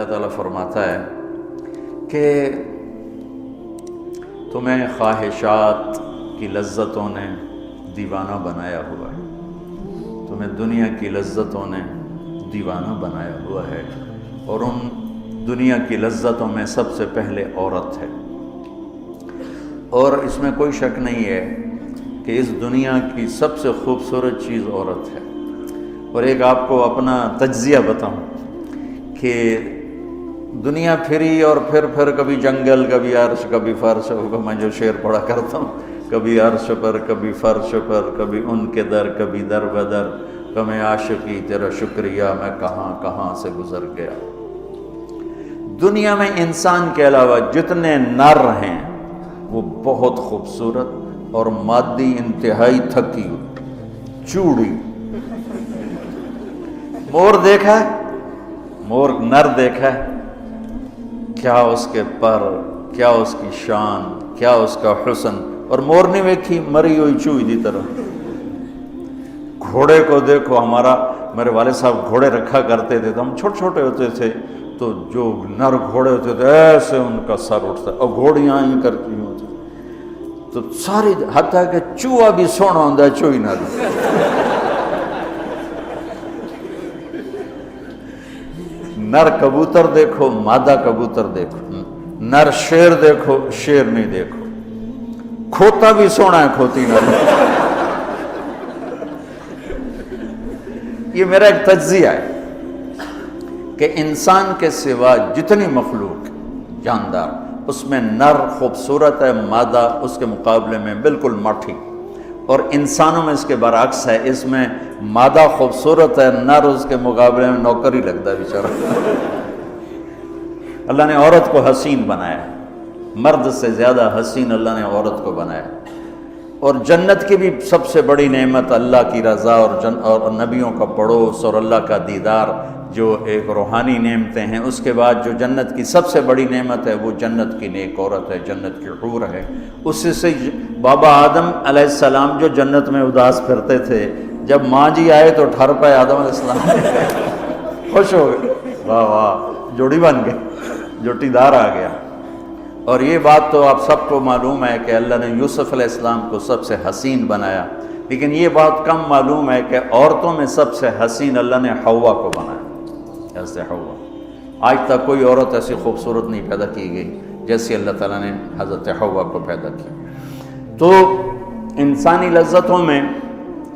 تعالیٰ فرماتا ہے کہ تمہیں خواہشات کی لذتوں نے دیوانہ بنایا ہوا ہے، تمہیں دنیا کی لذتوں نے دیوانہ بنایا ہوا ہے، اور ان دنیا کی لذتوں میں سب سے پہلے عورت ہے، اور اس میں کوئی شک نہیں ہے کہ اس دنیا کی سب سے خوبصورت چیز عورت ہے۔ اور ایک آپ کو اپنا تجزیہ بتاؤں کہ دنیا پھری اور پھر کبھی جنگل، کبھی عرش، کبھی فرش، میں جو شعر پڑھا کرتا ہوں، کبھی عرش پر، کبھی فرش پر، کبھی ان کے در، کبھی در بدر، کبھی عاشقی تیرا شکریہ میں کہاں کہاں سے گزر گیا۔ دنیا میں انسان کے علاوہ جتنے نر ہیں وہ بہت خوبصورت اور مادی انتہائی تھکی ہوئی، چوڑی۔ مور دیکھا ہے؟ مور نر دیکھا ہے؟ کیا اس کے پر، کیا اس کی شان، کیا اس کا حسن، اور مور نہیں ویکھی مری ہوئی چوئی دی طرح۔ گھوڑے کو دیکھو، میرے والد صاحب گھوڑے رکھا کرتے تھے، تو ہم چھوٹے چھوٹے ہوتے تھے تو جو نر گھوڑے ہوتے تھے ایسے ان کا سر اٹھتا، اور گھوڑیاں ہی کرتی ہوتی تو ساری، حتیٰ کہ چوہا بھی سونا ہوتا چوئی نہ دی۔ نر کبوتر دیکھو، مادہ کبوتر دیکھو، نر شیر دیکھو، شیر نہیں دیکھو، کھوتا بھی سونا ہے، کھوتی نہ دیکھو۔ یہ میرا ایک تجزیہ ہے کہ انسان کے سوا جتنی مخلوق جاندار، اس میں نر خوبصورت ہے، مادہ اس کے مقابلے میں بالکل ماٹھی، اور انسانوں میں اس کے برعکس ہے، اس میں مادہ خوبصورت ہے، نر اس کے مقابلے میں نوکر ہی لگتا ہے بیچارہ۔ اللہ نے عورت کو حسین بنایا، مرد سے زیادہ حسین اللہ نے عورت کو بنایا، اور جنت کی بھی سب سے بڑی نعمت اللہ کی رضا اور نبیوں کا پڑوس اور اللہ کا دیدار، جو ایک روحانی نعمتیں ہیں۔ اس کے بعد جو جنت کی سب سے بڑی نعمت ہے وہ جنت کی نیک عورت ہے، جنت کی حور ہے۔ اس سے بابا آدم علیہ السلام جو جنت میں اداس پھرتے تھے، جب ماں جی آئے تو ٹھر پائے آدم علیہ السلام، خوش ہو گئے، واہ واہ جوڑی بن گئے، جوٹی دار آ گیا۔ اور یہ بات تو آپ سب کو معلوم ہے کہ اللہ نے یوسف علیہ السلام کو سب سے حسین بنایا، لیکن یہ بات کم معلوم ہے کہ عورتوں میں سب سے حسین اللہ نے حوا کو بنایا، جیسے حوا۔ آج تک کوئی عورت ایسی خوبصورت نہیں پیدا کی گئی جیسے اللہ تعالیٰ نے حضرت حوا کو پیدا کی۔ تو انسانی لذتوں میں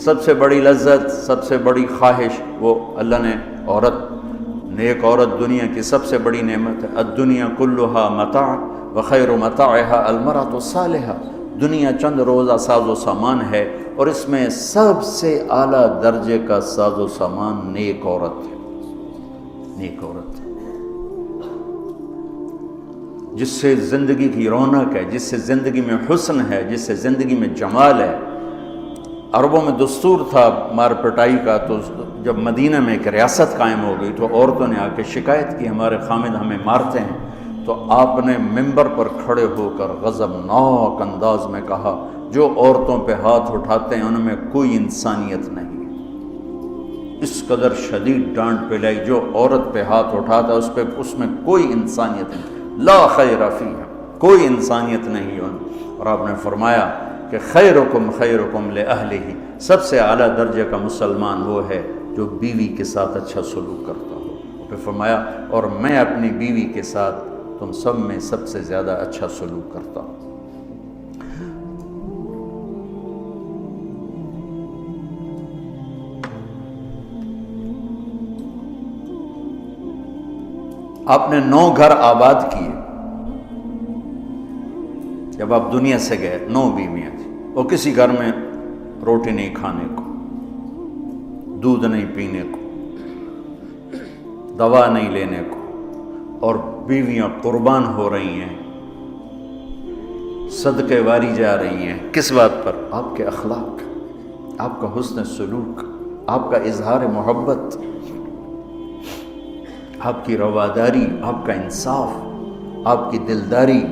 سب سے بڑی لذت، سب سے بڑی خواہش وہ اللہ نے عورت، نیک عورت دنیا کی سب سے بڑی نعمت ہے۔ الدنیا کلھا متاع وخیر متاعها المرأة الصالحہ، دنیا چند روزہ ساز و سامان ہے، اور اس میں سب سے اعلیٰ درجے کا ساز و سامان نیک عورت ہے، نیک عورت ہے، جس سے زندگی کی رونق ہے، جس سے زندگی میں حسن ہے، جس سے زندگی میں جمال ہے۔ عربوں میں دستور تھا مار پٹائی کا، تو جب مدینہ میں ایک ریاست قائم ہو گئی تو عورتوں نے آ کے شکایت کی ہمارے خامد ہمیں مارتے ہیں، تو آپ نے منبر پر کھڑے ہو کر غضبناک انداز میں کہا، جو عورتوں پہ ہاتھ اٹھاتے ہیں ان میں کوئی انسانیت نہیں ہے۔ اس قدر شدید ڈانٹ پلائی، جو عورت پہ ہاتھ اٹھاتا ہے اس میں کوئی انسانیت نہیں، لا خیر فیہا، کوئی انسانیت نہیں ہے۔ اور آپ نے فرمایا کہ خیرکم خیرکم لأہلہ، سب سے اعلیٰ درجے کا مسلمان وہ ہے جو بیوی کے ساتھ اچھا سلوک کرتا ہو۔ پھر فرمایا اور میں اپنی بیوی کے ساتھ تم سب میں سب سے زیادہ اچھا سلوک کرتا ہوں۔ آپ نے 9 گھر آباد کیے جب آپ دنیا سے گئے، 9 بیویاں تھیں، اور کسی گھر میں روٹی نہیں کھانے کو، دودھ نہیں پینے کو، دوا نہیں لینے کو، اور بیویاں قربان ہو رہی ہیں، صدقے واری جا رہی ہیں۔ کس بات پر؟ آپ کے اخلاق، آپ کا حسن سلوک، آپ کا اظہار محبت، آپ کی رواداری، آپ کا انصاف، آپ کی دلداری۔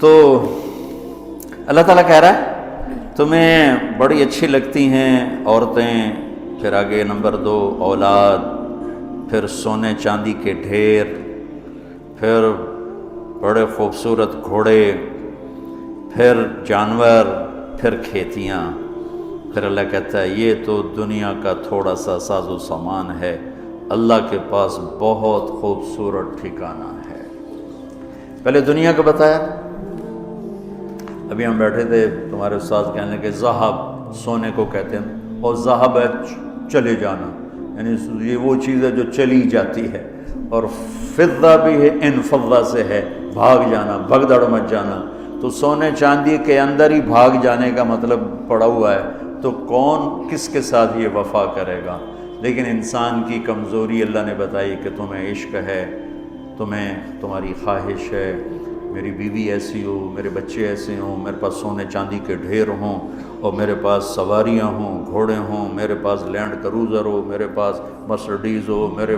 تو اللہ تعالیٰ کہہ رہا ہے تمہیں بڑی اچھی لگتی ہیں عورتیں پھر آگے نمبر 2 اولاد، پھر سونے چاندی کے ڈھیر، پھر بڑے خوبصورت گھوڑے، پھر جانور، پھر کھیتیاں۔ پھر اللہ کہتا ہے یہ تو دنیا کا تھوڑا سا ساز و سامان ہے، اللہ کے پاس بہت خوبصورت ٹھکانہ ہے۔ پہلے دنیا کا بتایا، ابھی ہم بیٹھے تھے، تمہارے استاد کہنے کہ ذہب سونے کو کہتے ہیں، اور ذہب ہے چلے جانا، یعنی یہ وہ چیز ہے جو چلی جاتی ہے، اور فضہ بھی ہے، انفضہ سے ہے بھاگ جانا، بھگدڑ مچ جانا۔ تو سونے چاندی کے اندر ہی بھاگ جانے کا مطلب پڑا ہوا ہے، تو کون کس کے ساتھ یہ وفا کرے گا؟ لیکن انسان کی کمزوری اللہ نے بتائی کہ تمہیں عشق ہے، تمہیں تمہاری خواہش ہے میری بیوی ایسی ہو، میرے بچے ایسے ہوں، میرے پاس سونے چاندی کے ڈھیر ہوں، اور میرے پاس سواریاں ہوں، گھوڑے ہوں، میرے پاس لینڈ کروزر ہو، میرے پاس مرسڈیز ہو، میرے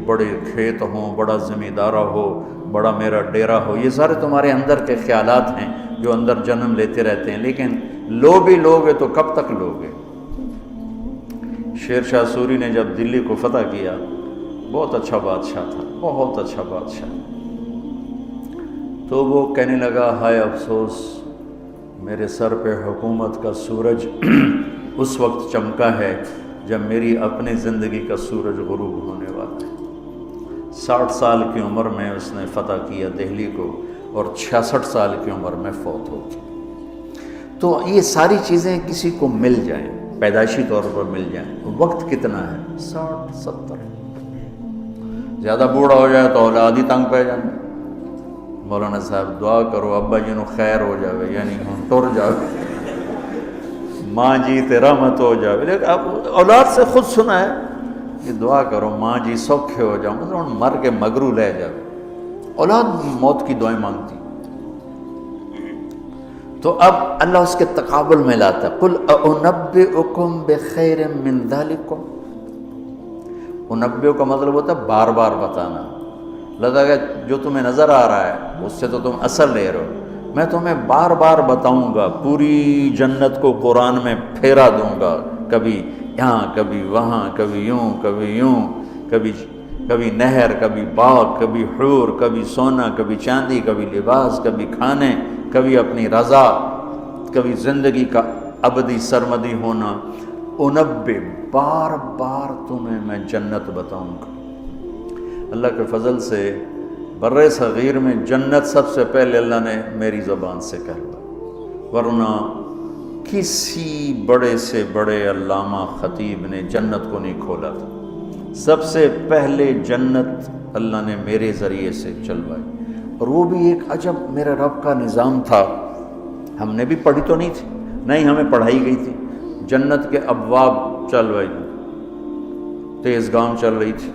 بڑے کھیت ہوں، بڑا زمیندارہ ہو، بڑا میرا ڈیرا ہو۔ یہ سارے تمہارے اندر کے خیالات ہیں جو اندر جنم لیتے رہتے ہیں، لیکن لو بھی لوگے تو کب تک لوگے؟ شیر شاہ سوری نے جب دلی کو فتح کیا، بہت اچھا بادشاہ تھا، بہت اچھا بادشاہ، تو وہ کہنے لگا ہائے افسوس، میرے سر پہ حکومت کا سورج اس وقت چمکا ہے جب میری اپنی زندگی کا سورج غروب ہونے والا ہے۔ 60 سال کی عمر میں اس نے فتح کیا دہلی کو، اور 66 سال کی عمر میں فوت ہو گیا۔ تو یہ ساری چیزیں کسی کو مل جائیں، پیدائشی طور پر مل جائیں، وقت کتنا ہے؟ 60 70۔ زیادہ بوڑھا ہو جائے تو اولاد ہی تنگ پہ جائیں۔ مولانا صاحب دعا کرو ابا جی نو خیر ہو جاوے، یعنی ہن ٹر جاوے، ماں جی تے رحمت ہو جاوے۔ لیکن اب اولاد سے خود سنا ہے کہ دعا کرو ماں جی سوکھے ہو جاؤ، مطلب ہن مر کے مگرو لے جاوے۔ اولاد موت کی دعائیں مانگتی، تو اب اللہ اس کے تقابل میں لاتا ہے، قل اُنَبِّئُكُم بِخَيْرٍ مِّن ذَلِكُمْ۔ انبئ کا مطلب ہوتا ہے بار بار بتانا۔ لگا کہ جو تمہیں نظر آ رہا ہے اس سے تو تم اثر لے رہے ہو، میں تمہیں بار بار بتاؤں گا، پوری جنت کو قرآن میں پھیرا دوں گا، کبھی یہاں کبھی وہاں، کبھی یوں کبھی یوں، کبھی نہر، کبھی باغ، کبھی حور، کبھی سونا، کبھی چاندی، کبھی لباس، کبھی کھانے، کبھی اپنی رضا، کبھی زندگی کا ابدی سرمدی ہونا۔ انبئ، بار بار تمہیں میں جنت بتاؤں گا۔ اللہ کے فضل سے بر صغیر میں جنت سب سے پہلے اللہ نے میری زبان سے کہلوائی، ورنہ کسی بڑے سے بڑے علامہ خطیب نے جنت کو نہیں کھولا تھا۔ سب سے پہلے جنت اللہ نے میرے ذریعے سے چلوائی، اور وہ بھی ایک عجب میرے رب کا نظام تھا۔ ہم نے بھی پڑھی تو نہیں تھی، نہیں ہمیں پڑھائی گئی تھی۔ جنت کے ابواب چلوائی، تیز گام چل رہی تھی،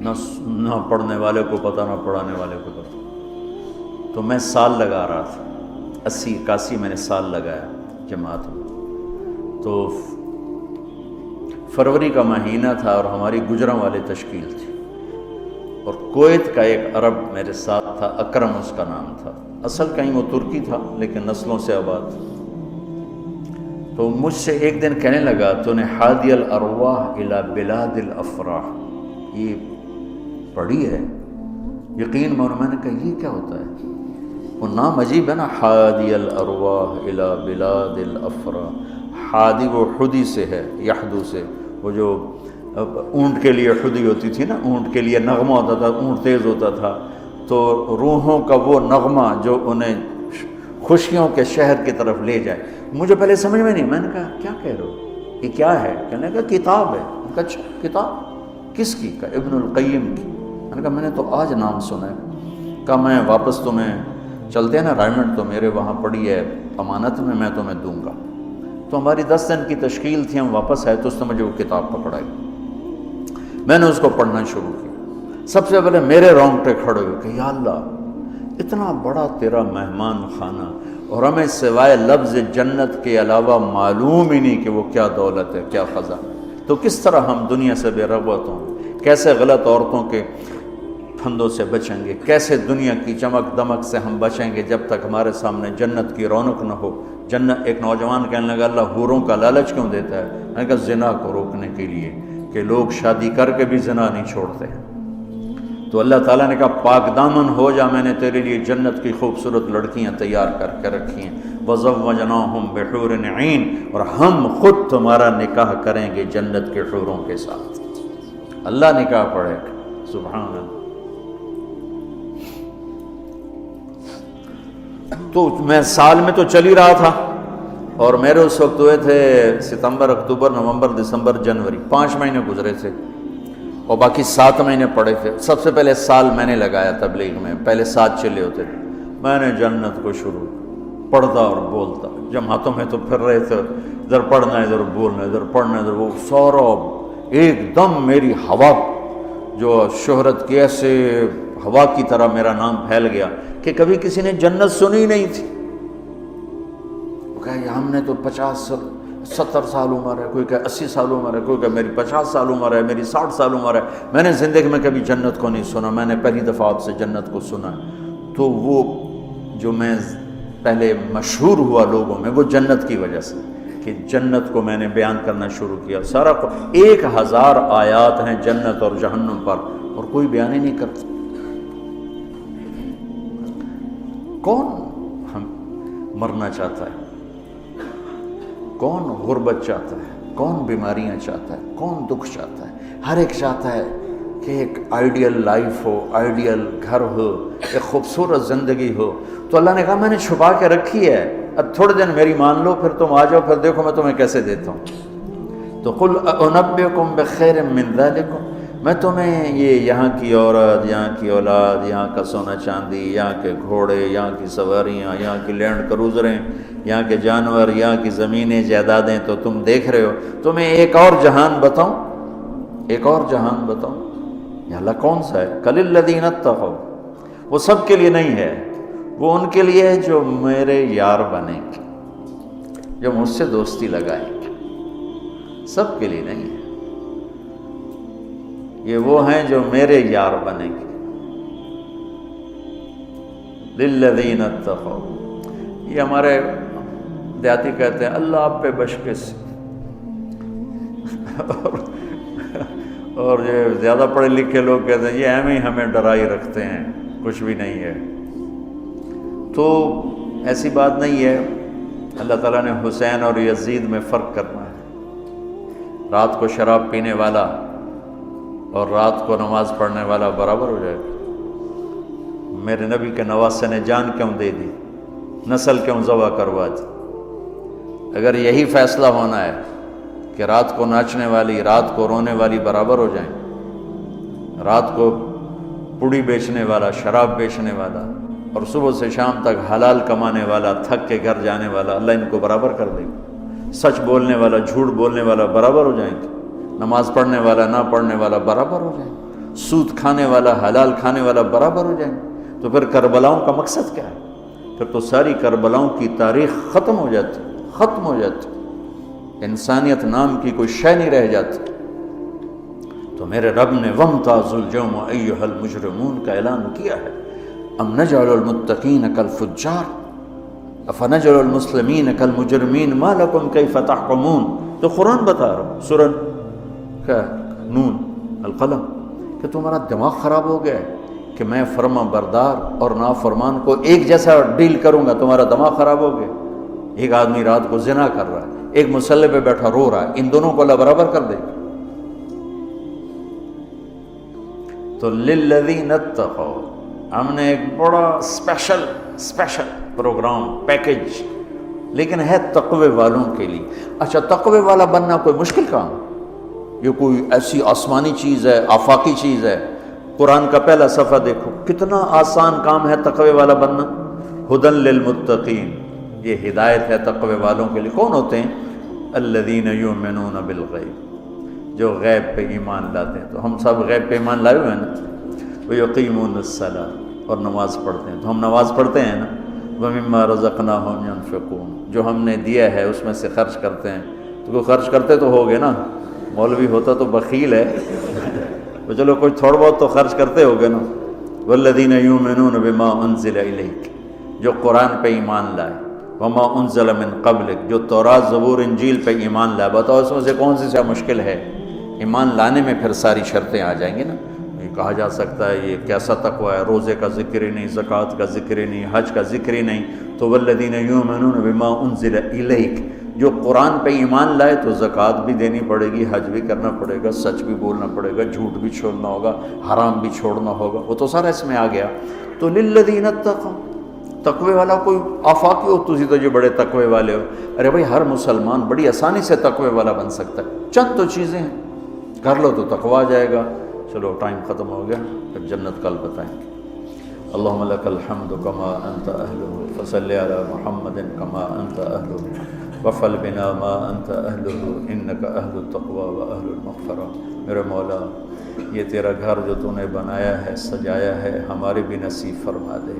نہ پڑھنے والے کو پتہ نہ پڑھانے والے کو پتہ۔ تو میں سال لگا رہا تھا، 80 81 میں نے سال لگایا جماعت میں۔ تو فروری کا مہینہ تھا اور ہماری گجراں والے تشکیل تھی، اور کویت کا ایک عرب میرے ساتھ تھا، اکرم اس کا نام تھا، اصل کہیں وہ ترکی تھا لیکن نسلوں سے آباد تھا۔ تو مجھ سے ایک دن کہنے لگا تو نے حادی الارواح الی بلاد الافراح یہ پڑھی ہے؟ یقین مانو، میں نے کہا یہ کیا ہوتا ہے؟ وہ نام عجیب ہے نا، حادی الارواح الی بلاد الافراح۔ حادی وہ حدی سے ہے، یحدو سے، وہ جو اونٹ کے لیے حدی ہوتی تھی نا، اونٹ کے لیے نغمہ ہوتا تھا، اونٹ تیز ہوتا تھا، تو روحوں کا وہ نغمہ جو انہیں خوشیوں کے شہر کی طرف لے جائے۔ مجھے پہلے سمجھ میں نہیں، میں نے کہا کیا کہہ رہے ہو، یہ کیا ہے؟ کہنے لگا کتاب ہے۔ میں نے کہا اچھا کتاب کس کی؟ کہا ابن القیم کی۔ میں نے کہا میں نے تو آج نام سنا ہے۔ کہا میں واپس تمہیں چلتے ہیں نا رائمنڈ، تو میرے وہاں پڑی ہے امانت میں تمہیں دوں گا۔ تو ہماری 10 دن کی تشکیل تھی، ہم واپس آئے تو اس نے مجھے وہ کتاب پکڑائی، میں نے اس کو پڑھنا شروع کیا۔ سب سے پہلے میرے رونگٹے کھڑے ہوئے کہ یا اللہ، اتنا بڑا تیرا مہمان خانہ، اور ہمیں سوائے لفظ جنت کے علاوہ معلوم ہی نہیں کہ وہ کیا دولت ہے، کیا خزانہ۔ تو کس طرح ہم دنیا سے بے رغبت ہوں، کیسے غلط عورتوں کے پھندوں سے بچیں گے، کیسے دنیا کی چمک دمک سے ہم بچیں گے جب تک ہمارے سامنے جنت کی رونق نہ ہو۔ جنت، ایک نوجوان کہنے لگا اللہ حوروں کا لالچ کیوں دیتا ہے؟ میں نے کہا زنا کو روکنے کے لیے، کہ لوگ شادی کر کے بھی زنا نہیں چھوڑتے۔ تو اللہ تعالیٰ نے کہا پاک دامن ہو جا، میں نے تیرے لیے جنت کی خوبصورت لڑکیاں تیار کر کے رکھی ہیں، وَزَوَّجْنَاهُمْ بِحُورٍ عِينٍ، اور ہم خود تمہارا نکاح کریں گے جنت کے حوروں کے ساتھ۔ اللہ نکاح پڑھے گا، سبحان اللہ۔ تو میں سال میں تو چل ہی رہا تھا، اور میرے اس وقت ہوئے تھے ستمبر، اکتوبر، نومبر، دسمبر، جنوری، 5 مہینے گزرے تھے، اور باقی 7 مہینے پڑے تھے۔ سب سے پہلے سال میں نے لگایا تبلیغ میں، پہلے 7 چلے ہوتے تھے، میں نے جنت کو شروع پڑھتا اور بولتا، جماعتوں میں تو پھر رہے تھے، ادھر پڑھنا ادھر بولنا، ادھر پڑھنا ادھر وہ، سارا ایک دم میری ہوا جو شہرت کی، ایسے ہوا کی طرح میرا نام پھیل گیا کہ کبھی کسی نے جنت سنی نہیں تھی۔ وہ کہا ہم نے تو 50-70 سال عمر ہے، کوئی کہ 80 سال عمر ہے، کوئی کہ میری 50 سال عمر ہے، میری 60 سال عمر ہے، میں نے زندگی میں کبھی جنت کو نہیں سنا، میں نے پہلی دفعہ آپ سے جنت کو سنا۔ تو وہ جو میں پہلے مشہور ہوا لوگوں میں، وہ جنت کی وجہ سے، کہ جنت کو میں نے بیان کرنا شروع کیا۔ سارا 1000 آیات ہیں جنت اور جہنم پر، اور کوئی بیان ہی نہیں کرتا۔ کون ہم مرنا چاہتا ہے؟ کون غربت چاہتا ہے؟ کون بیماریاں چاہتا ہے؟ کون دکھ چاہتا ہے؟ ہر ایک چاہتا ہے کہ ایک آئیڈیل لائف ہو، آئیڈیل گھر ہو، ایک خوبصورت زندگی ہو۔ تو اللہ نے کہا میں نے چھپا کے رکھی ہے، اب تھوڑے دن میری مان لو، پھر تم آ جاؤ، پھر دیکھو میں تمہیں کیسے دیتا ہوں۔ تو قل انبئکم بخیر من ذلکم، میں تمہیں یہ یہاں کی عورت، یہاں کی اولاد، یہاں کا سونا چاندی، یہاں کے گھوڑے، یہاں کی سواریاں، یہاں کی لینڈ کروزریں، یہاں کے جانور، یہاں کی زمینیں جائیدادیں تو تم دیکھ رہے ہو، تمہیں ایک اور جہان بتاؤں؟ ایک اور جہان بتاؤں؟ یا اللہ کون سا ہے؟ قل الذین اتقوا، وہ سب کے لیے نہیں ہے، وہ ان کے لیے ہے جو میرے یار بنیں گے، جو مجھ سے دوستی لگائیں گے، سب کے لیے نہیں ہے۔ یہ وہ ہیں جو میرے یار بنیں گے، للذین اتقوا۔ یہ ہمارے دیہاتی کہتے ہیں اللہ آپ پہ بشکش، اور یہ زیادہ پڑھے لکھے لوگ کہتے ہیں یہ ایم ہی ہمیں ڈرائی رکھتے ہیں، کچھ بھی نہیں ہے۔ تو ایسی بات نہیں ہے۔ اللہ تعالیٰ نے حسین اور یزید میں فرق کرنا ہے۔ رات کو شراب پینے والا اور رات کو نماز پڑھنے والا برابر ہو جائے گا۔ میرے نبی کے نواسے نے جان کیوں دے دی، نسل کیوں ذبح کروا دی؟ اگر یہی فیصلہ ہونا ہے کہ رات کو ناچنے والی، رات کو رونے والی برابر ہو جائیں، رات کو پوڑی بیچنے والا، شراب بیچنے والا، اور صبح سے شام تک حلال کمانے والا، تھک کے گھر جانے والا، اللہ ان کو برابر کر دے گا۔ سچ بولنے والا، جھوٹ بولنے والا برابر ہو جائیں گے، نماز پڑھنے والا، نہ پڑھنے والا برابر ہو جائیں گے، سود کھانے والا، حلال کھانے والا برابر ہو جائیں گے۔ تو پھر کربلاؤں کا مقصد کیا ہے؟ پھر تو ساری کربلاؤں کی تاریخ ختم ہو جاتی، ختم ہو جاتی، انسانیت نام کی کوئی شے نہیں رہ جاتی۔ تو میرے رب نے وَامْتَازُوا الْيَوْمَ أَيُّهَا الْمُجْرِمُونَ کا اعلان کیا ہے۔ ام نجعل الْمُتَّقِينَ كَالْفُجَّارِ أَفَنَجْعَلُ الْمُسْلِمِينَ كَالْمُجْرِمِينَ مَا لَكُمْ كَيْفَ تَحْكُمُونَ۔ تو قرآن بتا رہا ہوں، سورہ کیا نون القلم، کہ تمہارا دماغ خراب ہو گیا ہے کہ میں فرما بردار اور نافرمان کو ایک جیسا ڈیل کروں گا؟ تمہارا دماغ خراب ہو گیا۔ ایک آدمی رات کو زنا کر رہا ہے، ایک مصلی پہ بیٹھا رو رہا ہے، ان دونوں کو اللہ برابر کر دے گا؟ تو للذین اتقوا، ہم نے ایک بڑا اسپیشل پروگرام، پیکج، لیکن ہے تقوی والوں کے لیے۔ اچھا، تقوی والا بننا کوئی مشکل کام؟ یہ کوئی ایسی آسمانی چیز ہے، آفاقی چیز ہے؟ قرآن کا پہلا صفحہ دیکھو، کتنا آسان کام ہے تقوی والا بننا۔ ہدی للمتقین، یہ ہدایت ہے تقوی والوں کے لیے۔ کون ہوتے ہیں؟ الذین یؤمنون بالغیب، جو غیب پہ ایمان لاتے ہیں۔ تو ہم سب غیب پہ ایمان لائے ہوئے ہیں نا۔ وَيُقِيمُونَ الصَّلَاةَ، اور نماز پڑھتے ہیں۔ تو ہم نماز پڑھتے ہیں نا۔ وَمِمَّا رَزَقْنَاهُمْ يُنْفِقُونَ، جو ہم نے دیا ہے اس میں سے خرچ کرتے ہیں۔ تو کوئی خرچ کرتے تو ہوگے نا، مولوی ہوتا تو بخیل ہے تو چلو کوئی تھوڑا بہت تو خرچ کرتے ہوگے نا۔ والذین یؤمنون بما انزل الیک، جو قرآن پہ ایمان لائے، وما انزل من قبلک، جو تورات زبور انجیل پہ ایمان لائے۔ بتاؤ اس میں سے کون سی مشکل ہے؟ ایمان لانے میں پھر ساری شرطیں آ جائیں گی نا۔ یہ کہا جا سکتا ہے یہ کیسا تقوی ہے، روزے کا ذکر ہی نہیں، زکوٰۃ کا ذکر ہی نہیں، حج کا ذکر ہی نہیں۔ تو والذین یؤمنون بما انزل الیک، جو قرآن پہ ایمان لائے تو زکوٰۃ بھی دینی پڑے گی، حج بھی کرنا پڑے گا، سچ بھی بولنا پڑے گا، جھوٹ بھی چھوڑنا ہوگا، حرام بھی چھوڑنا ہوگا، وہ تو سارا اس میں آ گیا۔ تو للذین اتقوا، تقوی والا کوئی آفاقی ہو تسی تو جو بڑے تقوی والے ہو، ارے بھائی ہر مسلمان بڑی آسانی سے تقوی والا بن سکتا ہے، چند تو چیزیں ہیں، کر لو تو تقوی آ جائے گا۔ چلو ٹائم ختم ہو گیا، پھر جنت کل بتائیں گے۔ اللہم لک الحمد کما انت اہلہ، فصلی علی محمد کما انت اہلہ، وفعل بنا ما انت اہلہ، انک اہل التقوی و اہل المغفرہ۔ میرے مولا یہ تیرا گھر جو تو نے بنایا ہے، سجایا ہے، ہمارے بھی نصیب فرما دے۔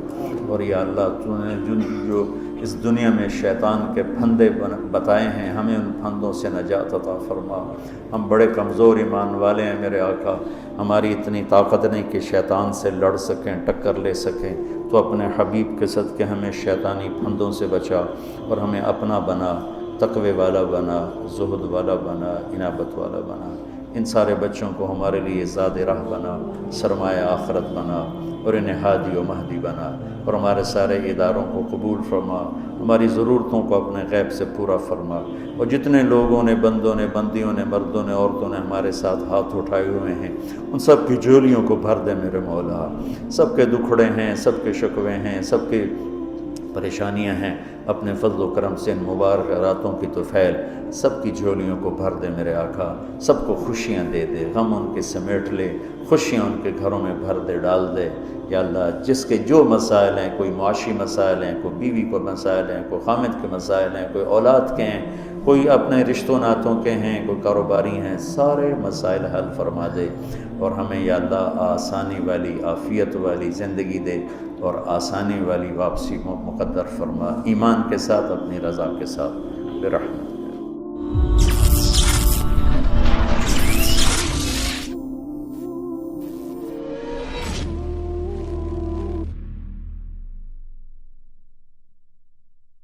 اور یا اللہ تو نے جو اس دنیا میں شیطان کے پھندے بتائے ہیں، ہمیں ان پھندوں سے نجات عطا فرما۔ ہم بڑے کمزور ایمان والے ہیں میرے آقا، ہماری اتنی طاقت نہیں کہ شیطان سے لڑ سکیں، ٹکر لے سکیں۔ تو اپنے حبیب کے صدقے ہمیں شیطانی پھندوں سے بچا اور ہمیں اپنا بنا، تقوی والا بنا، زہد والا بنا، انابت والا بنا۔ ان سارے بچوں کو ہمارے لیے زاد راہ بنا، سرمایہ آخرت بنا، اور انہیں ہادی و مہدی بنا، اور ہمارے سارے اداروں کو قبول فرما، ہماری ضرورتوں کو اپنے غیب سے پورا فرما۔ اور جتنے لوگوں نے، بندوں نے، بندیوں نے، مردوں نے، عورتوں نے ہمارے ساتھ ہاتھ اٹھائے ہوئے ہیں، ان سب کی جھولیوں کو بھر دے میرے مولا۔ سب کے دکھڑے ہیں، سب کے شکوے ہیں، سب کے پریشانیاں ہیں، اپنے فضل و کرم سے ان مبارک راتوں کی طفیل سب کی جھولیوں کو بھر دے میرے آقا۔ سب کو خوشیاں دے دے، غم ان کے سمیٹ لے، خوشیاں ان کے گھروں میں بھر دے، ڈال دے۔ یا اللہ جس کے جو مسائل ہیں، کوئی معاشی مسائل ہیں، کوئی بیوی کو مسائل ہیں، کوئی خامد کے مسائل ہیں، کوئی اولاد کے ہیں، کوئی اپنے رشتوں ناتوں کے ہیں، کوئی کاروباری ہیں، سارے مسائل حل فرما دے۔ اور ہمیں یا اللہ آسانی والی، عافیت والی زندگی دے، اور آسانی والی واپسی مقدر فرما، ایمان کے ساتھ، اپنی رضا کے ساتھ، برحمت۔